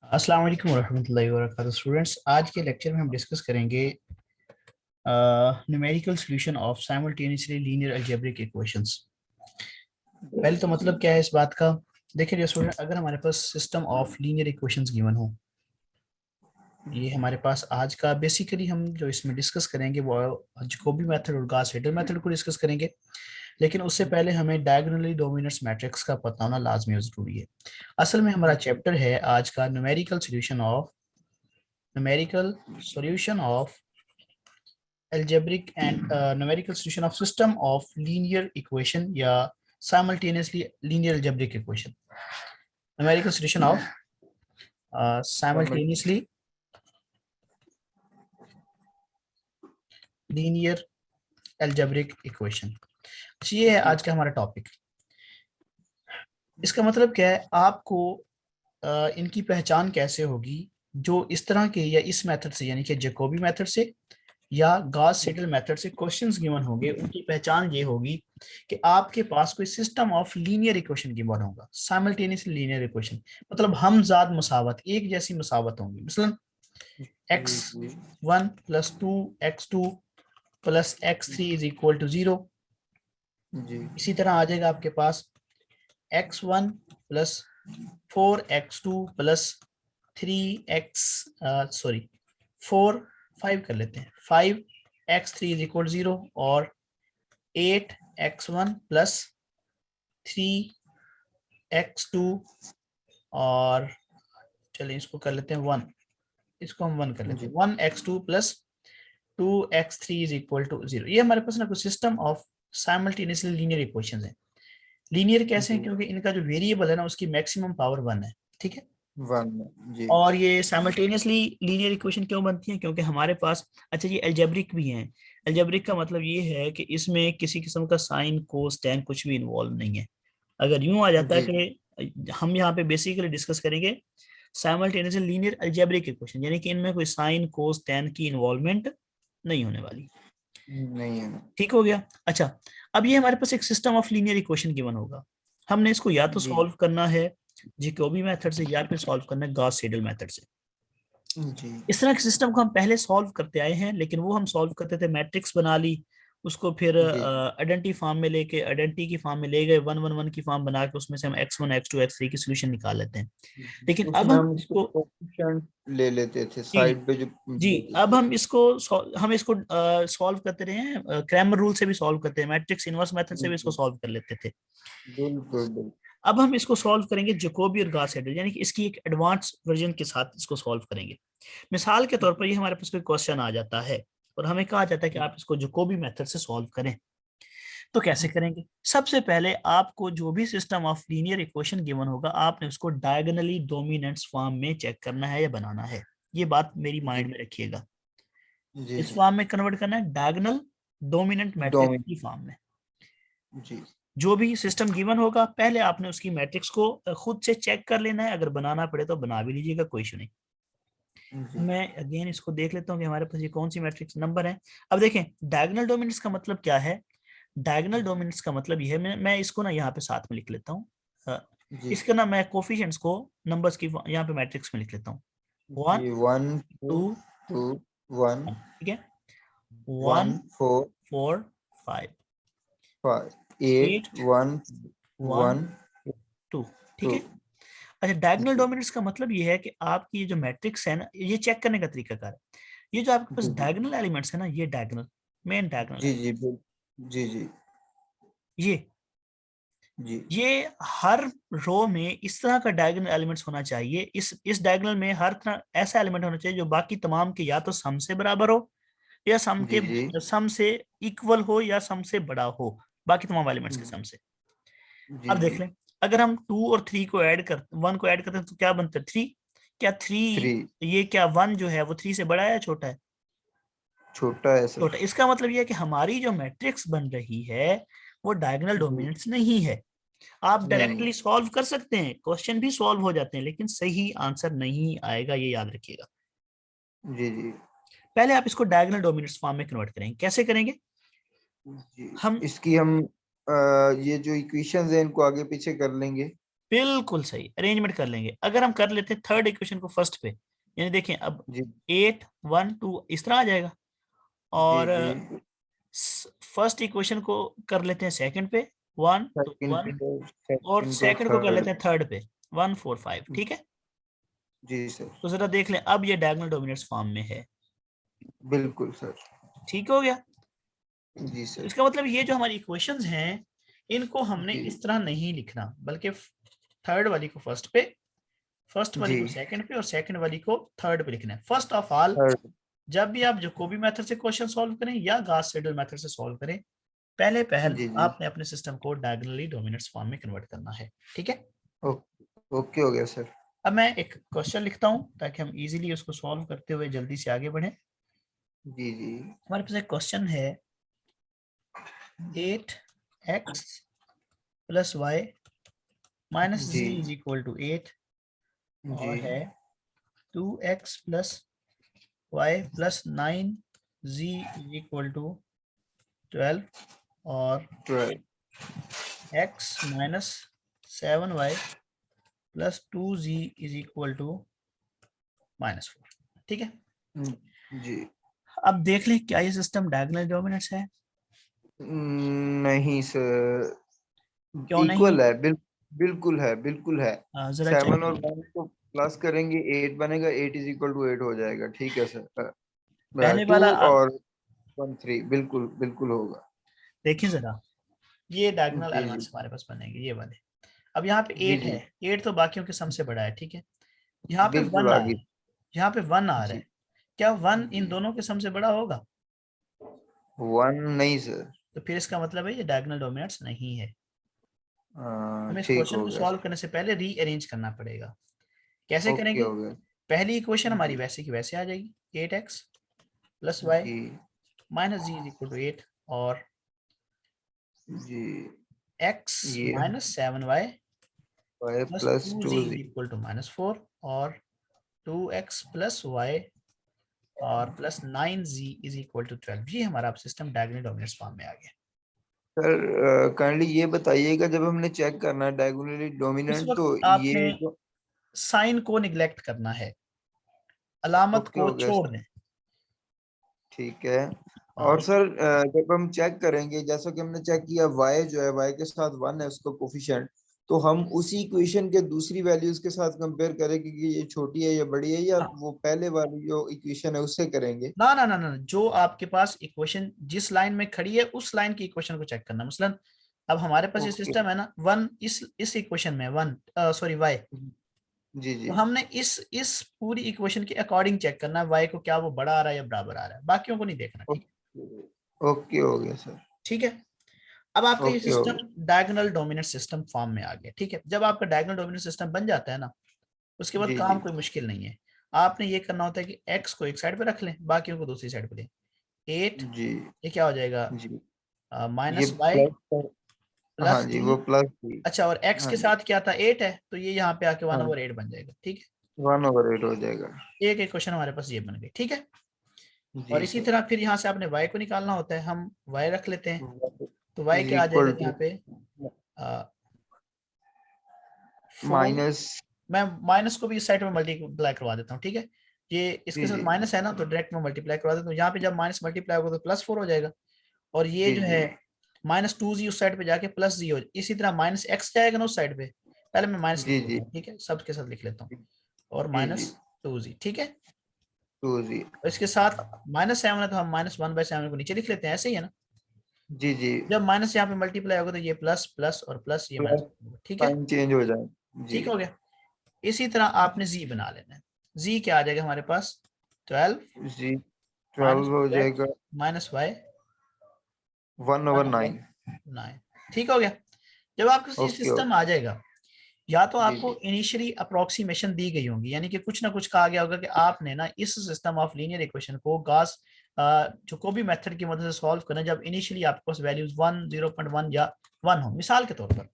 अस्सलाम वालेकुम रहमतुल्लाहि व बरकातहू। स्टूडेंट्स, आज के लेक्चर में हम डिस्कस करेंगे numerical solution of simultaneously linear algebraic equations. पहले तो मतलब क्या है इस बात का। देखिए डियर स्टूडेंट, अगर हमारे पास system of linear equations given हो, ये हमारे पास आज का बेसिकली हम जो इसमें डिस्कस करेंगे वो जैकोबी मेथड और गॉस सीडल मेथड को डिस्कस करेंगे। लेकिन उससे पहले हमें डायगोनली डोमिनेंट्स मैट्रिक्स का पता होना लाजमी और जरूरी है। असल में हमारा चैप्टर है आज का numerical solution of algebraic and numerical solution of system of linear equation या simultaneously linear algebraic equation, numerical solution of simultaneously linear algebraic equation। ये है आज का हमारा टॉपिक। इसका मतलब क्या है, आपको इनकी पहचान कैसे होगी जो इस तरह के या इस मेथड से यानी कि जैकोबी मेथड से या गॉस सीडल मेथड से क्वेश्चंस गिवन होंगे, उनकी पहचान ये होगी कि आपके पास कोई system of linear equation given होगा। साइमल्टेनियसली लीनियर इक्वेशन मतलब हम जाद मसावत, एक जैसी मसावत होंगी। मसलन x1 plus 2x2 plus x3 is equal to 0। इसी तरह आ जाएगा आपके पास x1 प्लस 4x2 प्लस 5 कर लेते हैं, 5x3 इज इक्वल 0 और 8x1 प्लस 3x2 और चलिए इसको कर लेते हैं 1, इसको हम 1 कर लेते हैं, 1x2 plus 2x3 is equal to 0। ये हमारे पास ना कोई system of simultaneously linear equations हैं। लीनियर कैसे हैं? क्योंकि इनका जो वेरिएबल है ना उसकी मैक्सिमम पावर 1 है, ठीक है। 1 जी। और ये साइमल्टेनियसली लीनियर इक्वेशन क्यों बनती है? क्योंकि हमारे पास अच्छा ये अलजेब्रिक भी हैं। अलजेब्रिक का मतलब ये है कि इसमें किसी किस्म का साइन कोस टैन कुछ भी इन्वॉल्व नहीं है। अगर यूं आ जाता है कि हम यहाँ पे बेसिकली डिस्कस करेंगे साइमल्टेनियसली लीनियर अलजेब्रिक इक्वेशन, यानी कि इनमें कोई साइन कोस टैन की इन्वॉल्वमेंट नहीं होने वाली। नहीं है। ठीक हो गया। अच्छा, अब ये हमारे पास एक system of linear equation given होगा। हमने इसको या तो सॉल्व करना है जैकोबी मेथड से या फिर सॉल्व करना है गॉस सीडल मेथड से। जी। इस तरह के सिस्टम को हम पहले सॉल्व करते आए हैं, लेकिन वो हम सॉल्व करते थे मैट्रिक्स बना ली, उसको फिर आइडेंटिटी फॉर्म में लेके आइडेंटिटी की फॉर्म में ले गए, 1 1 1 की फॉर्म बना के उसमें से हम x1 x2 x3 की सोल्यूशन निकाल लेते हैं। लेकिन अब उसमें हम हम इसको कोएफिशिएंट ले लेते थे जी साइड पे जो जी अब हम इसको सॉल्व करते रहे हैं, क्रैमर रूल से भी सॉल्व करते हैं, मैट्रिक्स इनवर्स मेथड से भी इसको सॉल्व कर लेते थे। बिल्कुल। अब हम इसको सॉल्व करेंगे जैकोबी और गॉस सीडल, यानी कि इसकी एक एडवांस वर्जन के साथ इसको सॉल्व करेंगे। मिसाल के तौर पर ये हमारे पास कोई क्वेश्चन आ जाता है और हमें कहा जाता है कि आप इसको जैकोबी मेथड से सॉल्व करें, तो कैसे करेंगे? सबसे पहले आपको जो भी system of linear equation given होगा, आपने उसको डायगोनली डोमिनेंट्स फॉर्म में चेक करना है या बनाना है। ये बात मेरी माइंड में रखिएगा। जी इस जी फॉर्म में कन्वर्ट करना है डायगोनल डोमिनेंट मैट्रिक्स की फॉर्म में। जी जो भी सिस्टम गिवन होगा पहले आपने उसकी मैट्रिक्स को खुद से चेक कर लेना है, अगर बनाना पड़े तो बना भी लीजिएगा, कोई इशू नहीं। मैं अगेन इसको देख लेता हूँ कि हमारे पास ये कौन सी मैट्रिक्स नंबर है। अब देखें डायगोनल डोमिनेंट्स का मतलब क्या है। डायगोनल डोमिनेंट्स का मतलब ये है, मैं इसको ना यहाँ पे साथ में लिख लेता हूँ। इसका ना मैं कोफिशिएंट्स को नंबर्स की यहाँ पे मैट्रिक्स में लिख लेता हूँ। 1 1 2 2 1 ठीक है, 1 1 4 4 5 5 8 8 1 1 1 2 ठीक 2 है। अच्छा, डायगोनल जी डोमिनेंट्स का मतलब ये है कि आपकी ये जो मैट्रिक्स है ना, ये चेक करने का तरीका कार है। ये जो आपके पास जी डायगोनल एलिमेंट्स है ना, ये डायगोनल मेन डायगोनल जी है। जी जी जी ये जी ये हर रो में इस तरह का डायगोनल एलिमेंट्स होना चाहिए। इस डायगोनल में हर तरह ऐसा एलिमेंट होना चाहिए जो बाकी तमाम के या तो सम से बराबर हो या जी जी सम से इक्वल हो या सम से बड़ा हो बाकी तमाम एलिमेंट्स के सम से। जी अब देख जी लें, अगर हम 2 और 3 को ऐड कर 1 को ऐड करते हैं तो क्या बनता है 3। क्या 3 3 ये क्या 1 जो है वो 3 से बड़ा है या छोटा है? छोटा है सर। छोटा। इसका मतलब ये है कि हमारी जो मैट्रिक्स बन रही है वो डायगोनल जी डोमिनेंट्स नहीं है। आप नहीं। डायरेक्टली सॉल्व कर सकते हैं, क्वेश्चन भी सॉल्व हो जाते हैं, लेकिन सही आंसर नहीं आएगा, ये याद रखिएगा। जी जी पहले आप इसको डायगोनल डोमिनेंट्स फॉर्म में कन्वर्ट करेंगे। कैसे करेंगे? जी हम इसकी हम ये जो इक्वेशंस हैं इनको आगे पीछे कर लेंगे। बिल्कुल सही, अरेंजमेंट कर लेंगे। अगर हम कर लेते हैं थर्ड इक्वेशन को फर्स्ट पे, यानी देखें अब जी 8 1 2 इस तरह आ जाएगा, जी और जी। फर्स्ट इक्वेशन को कर लेते हैं सेकंड पे 1 तो सेकंड 1, पे, और सेकंड को सेकंड को कर थर्ड। लेते हैं थर्ड पे 1 4 5। ठीक है, जी सर। तो जरा देख लें, अब ये डायगोनल डोमिनेट्स फॉर्म में है। बिल्कुल सर। ठीक हो गया। जी तो सर। इसका मतलब ये जो हमारी इक्वेशंस हैं, इनको हमने जी इस तरह नहीं लिखना, बल्कि थर्ड वाली को फर्स्ट पे, फर्स्ट वाली जी। को सेकंड पे, और सेकंड वाली को थर्ड पे लिखना है। First of all, third. जब भी आप जैकोबी मेथड से क्वेश्चन सॉल्व करें या गॉस सीडल मेथड से सॉल्व करें, पहले पहल जी जी। आपने अपने सिस्टम को डायगोनली डोमिनेट्स फॉर्म में कन्वर्ट करना है। ठीक है, ओके हो गया सर। अब मैं एक क्वेश्चन लिखता हूं ताकि हम इजीली उसको सॉल्व करते हुए जल्दी से आगे बढ़ें। जी जी हमारे पास एक क्वेश्चन है, 8x plus Y minus Z Z is equal to 8, Z. और है 2x plus Y plus 9 Z is equal to 12, और 12। x minus 7y plus 2z is equal to -4। ठीक है, जी। अब देख लें क्या ये सिस्टम डायगोनल डोमिनेट्स है। नहीं सर, क्यों नहीं? इक्वल है, बिल्कुल है, बिल्कुल है। जरा चेक 7 और करें। 1 को प्लस करेंगे 8 बनेगा, 8 इज इक्वल टू 8 हो जाएगा। ठीक है सर। पहले 2 वाला आप और 1 3 बिल्कुल बिल्कुल होगा। देखिए जरा, ये डायगोनल जी जी एलिमेंट्स हमारे पास बनेंगे ये वाले। अब यहाँ पे जी 8 जी। है, 8 तो बाकियों के सम से बड़ा है। ठीक है, यहाँ पे बिल्कुल 1 आ रहा आगे। है, यहाँ पे 1 आ रहा जी है, क्या 1 इन जी। दोनों के सम से बड़ा होगा? 1 नहीं सर। तो फिर इसका मतलब है ये डायगोनल डोमिनेट्स नहीं है। हमें इस ठीक क्वेश्चन हो को गया सॉल्व सर। करने से पहले रीअरेंज करना पड़ेगा। कैसे ओके करेंगे? हो गया। पहली इक्वेशन हमारी जी वैसे की वैसे आ जाएगी, 8x plus Y Z minus Z is equal to 8, और जी। x ये minus 7y 5 plus plus two Z 2 is equal to -4, और 2x प्लस वाई और plus 9z is equal to 12। ये हमारा अब सिस्टम डायगोनल डोमिनेट्स फॉर्म में आ गया। Sir kindly ये बताइएगा, जब हमने चेक करना है डायगोनली उस डोमिनेंट, वक्त तो आपने ये जो साइन को निग्लेक्ट करना है, अलामत ओके को हो गया छोड़ सर। दें। ठीक है। और हाँ, सर जब हम चेक करेंगे, जैसा कि हमने चेक किया, y जो है, y के साथ 1 है उसका कोफिशिएंट, तो हम उसी इक्वेशन के दूसरी वैल्यूज के साथ कंपेयर करेंगे कि ये छोटी है या बड़ी है, या हाँ। वो पहले वाली जो इक्वेशन है उससे करेंगे। ना ना ना ना, जो आपके पास इक्वेशन जिस लाइन में खड़ी है उस लाइन की इक्वेशन को चेक करना। मसलन अब हमारे पास ये ओके। सिस्टम है ना, 1 इस इक्वेशन में 1 सॉरी वाई, जी तो जी। हमने इस पूरी इक्वेशन के अकॉर्डिंग चेक करना है वाई को, क्या वो बड़ा आ रहा है या बराबर आ रहा है, बाकियों को नहीं देखना। ठीक है, ओके ओके हो गया सर। ठीक है। अब आपका ये ओके हो सिस्टम गया। डायगोनल डोमिनेंट सिस्टम फॉर्म में आ गया। ठीक है, जब आपका डायगोनल डोमिनेंट सिस्टम बन जाता है ना, उसके बाद जी जी काम कोई मुश्किल नहीं है। आपने ये करना होता है कि x को एक साइड पे रख लें, बाकियों को दूसरी साइड पे लें। 8, जी ये क्या हो जाएगा, जी। ये माइनस वाई प्लस। हाँ प्लस जी, जी। वो प्लस थी। अच्छा, और x हाँ के जी। साथ क्या था, 8 है, तो ये यहाँ पे आके 1/8 हाँ, बन जाएगा। ठीक है, 1/8 हो जाएगा। एक एक क्वेश्चन हमारे पास ये बन गई। ठीक है, और जी इसी सर। तरह फिर यहाँ से आपने y को निकालना होता है, हम y रख लेते हैं। तो y इज क्या आ जाएगा इक्वल टू यहाँ पे, 4। माइनस। मैं माइनस को भी इस साइड में मल्टीप्लाई करवा देता हूँ। ठीक है, ये इसके जी साथ जी माइनस है ना, तो डायरेक्ट में मल्टीप्लाई करवा देता हूँ। यहाँ पे जब माइनस मल्टीप्लाई होगा तो +4 हो जाएगा, और ये जी जो जी है -2z उस साइड पे जाके +z हो, इसी तरह -x जाएगा ना उस साइड पे। पहले मैं माइनस जी लिख जी लेता हूँ, ठीक है, सब के साथ लिख लेता हूँ, और जी जी। -2z। ठीक है, 2 जी और इसके साथ -7 है तो हम -1/7 को नीचे लिख लेते हैं, ऐसे ही है ना। जी जी। जब माइनस यहाँ पे मल्टीप्लाई होगा तो ये प्लस प्लस और प्लस, ये प्लस माइनस। ठीक है, साइन चेंज हो जाए। जी ठीक हो गया। इसी तरह आपने जी बना लेना है। जी क्या आ जाएगा हमारे पास, 12 जी। माइनस 12 हो 2x जाएगा। Minus Y 1/9। 9। ठीक हो गया। जब आपका ये ओके ओके। सिस्टम आ जाएगा, या तो जी आपको जी इनिशियली अप्रोक्सीमेशन दी गई होंगी, यानी कि कुछ ना कुछ कहा गया होगा कि आपने ना इस सिस्टम ऑफ लीनियर इक्वेशन को गॉस जैकोबी मेथड की मदद से सॉल्व करना, जब इनिशियली आपके पास वैल्यूज 1 0.1 या 1 हो। मिसाल के तौर पर,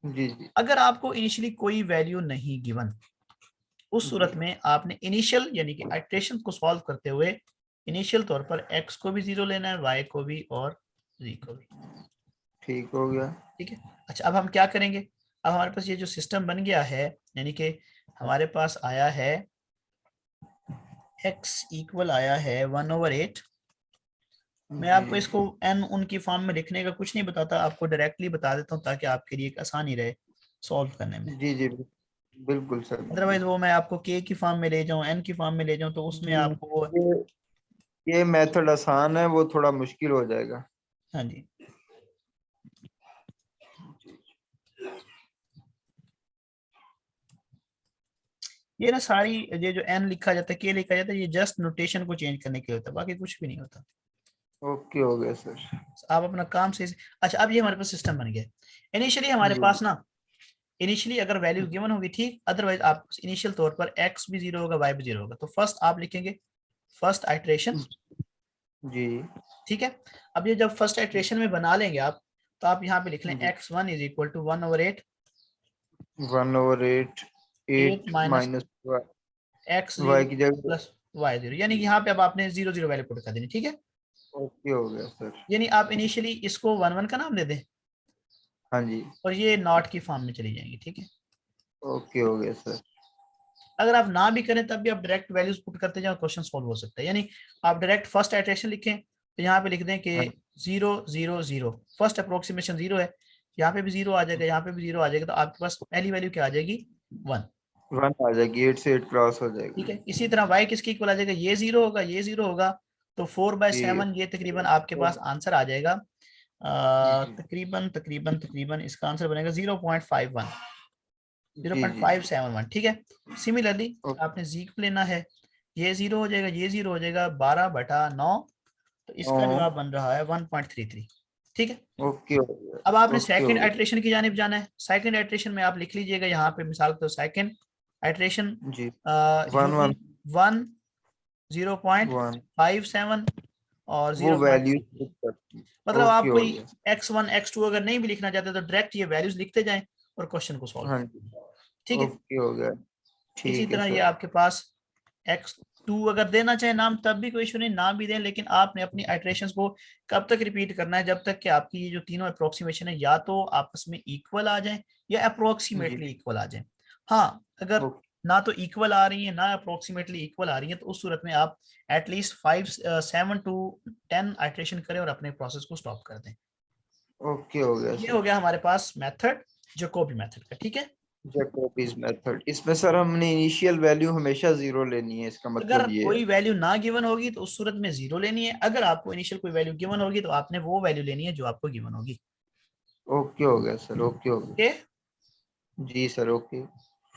जी जी अगर आपको इनिशियली कोई वैल्यू नहीं गिवन, उस जी। सूरत में आपने इनिशियल यानी कि आइट्रेशन को सॉल्व करते हुए इनिशियल तौर पर x को भी 0 लेना है, y को भी और z को भी। ठीक हो गया। ठीक है, अच्छा अब हम क्या करेंगे, अब हमारे पास ये जो सिस्टम बन गया है, यानी कि हमारे पास आया है x इक्वल आया है 1/8। मैं आपको जी इसको n उनकी फॉर्म में लिखने का कुछ नहीं बताता, आपको डायरेक्टली बता देता हूँ ताकि आपके लिए एक आसानी रहे सॉल्व करने में। जी जी बिल्कुल सर अदरवाइज बिल्कुल। वो मैं आपको k की फॉर्म में ले जाऊँ, n की फॉर्म में ले जाऊँ, तो उसमें आपको वो, ये मेथड आसान है, वो थोड़ा मुश्किल हो जाएगा। हाँ जी। ये ना सारी, ये जो n लिखा जाता है, k लिखा जाता है, ये जस्ट नोटेशन को चेंज करने के लिए होता है, बाकी कुछ भी नहीं होता। ओके हो गया सर। आप अपना काम से, अच्छा अब ये हमारे पास सिस्टम बन गया। इनिशियली हमारे जी पास ना, इनिशियली अगर वैल्यू गिवन होगी ठीक, अदरवाइज आप इनिशियल तौर पर x भी 0 होगा, y भी 0 होगा। तो फर्स्ट आप लिखेंगे फर्स्ट आइटरेशन, जी ठीक है। अब ये जब फर्स्ट आइटरेशन में बना लेंगे आप, तो आप यहाँ पे लिख लें Z x1 is equal to 1/8 1/8 8 8 minus minus x0 Y की जगह। प्लस y0, यानी कि यहाँ पे अब आपने 0 0 वैल्यू पुट कर देनी, ठीक है। ओके हो गया सर। यानी आप इनिशियली इसको 1 1 का नाम दे दें हाँ जी और ये नॉट की फॉर्म में चली जाएंगी, ठीक है। ओके हो गया सर। अगर आप ना भी करें तब भी आप डायरेक्ट वैल्यूज पुट करते जाओ, क्वेश्चन सॉल्व हो सकता है। यानी आप डायरेक्ट फर्स्ट आइटरेशन लिखें, तो यहाँ पे लिख दें कि हाँ 0 0 0, फर्स्ट अप्रोक्सीमेशन 0 है, यहाँ पे भी 0 आ जाएगा, यहाँ पे भी 0 आ जाएगा, तो आपके पास पहली वैल्यू क्या आ जाएगी 1। 1 आ जाएगी, 8 से 8 क्रॉस हो ठीक जाएगी। है, इसी तरह y किसके इक्वल आ जाएगा, ये 0 होगा, ये 0 होगा, तो 4/7 ये तकरीबन आपके पास आंसर आ जाएगा। जी तकरीबन तकरीबन तकरीबन इसका आंसर बनेगा 0.51, जी जी जी 0.571, ठीक है। सिमिलरली आपने जी को लेना है, ये 0 हो जाएगा, ये 0 हो जाएगा, 12/9, तो इसका जवाब बन रहा है 1.33, ठीक है। ओके हो गया। अब आपने ओके हो सेकंड गया आइटरेशन की जानिब जाना है। सेकंड आइटरेशन में आप लिख लीजिएगा यहाँ पे मिसाल तो सेकंड आइटरेशन जी यू 1 बी 1 1 1 0.57 और वो वैल्यू 0.33। मतलब आप ओके हो कोई गया। x1 x2 अगर नहीं भी लिखना चाहते तो डायरेक्ट ये वैल्यूज लिखते जाएं और क्वेश्चन को सॉल्व हाँ करें, जी ठीक है। ओके हो गया। इसी ठीक है तरह ये सर। आपके पास x2 अगर देना चाहे नाम तब भी कोई इशू नहीं, नाम भी दें, लेकिन आपने अपनी आइटरेशंस को कब तक रिपीट करना है, जब तक कि आपकी ये जो तीनों अप्रोक्सीमेशन है या तो आपस में इक्वल आ जाए या जी अप्रोक्सीमेटली इक्वल आ जाए। हाँ, अगर ओके ना तो इक्वल आ रही है ना अप्रोक्सीमेटली इक्वल आ रही है, तो उस सूरत में आप एटलीस्ट 5 7 to 10 आइटरेशन करें और अपने प्रोसेस को स्टॉप कर दें। ओके हो गया ये हो सर। गया हमारे पास मेथड जैकोबी मेथड का, ठीक है। जैकोबीज मेथड, इसमें सर हमने इनिशियल वैल्यू हमेशा 0 लेनी है, इसका अगर मतलब ये है। कोई वैल्यू ना गिवन होगी तो उस सूरत में 0 लेनी है, अगर आपको इनिशियल कोई वैल्यू गिवन होगी तो आपने वो वैल्यू लेनी है जो आपको गिवन होगी। ओके हो गया सर। ओके हो गया। ओके, जी सर ओके।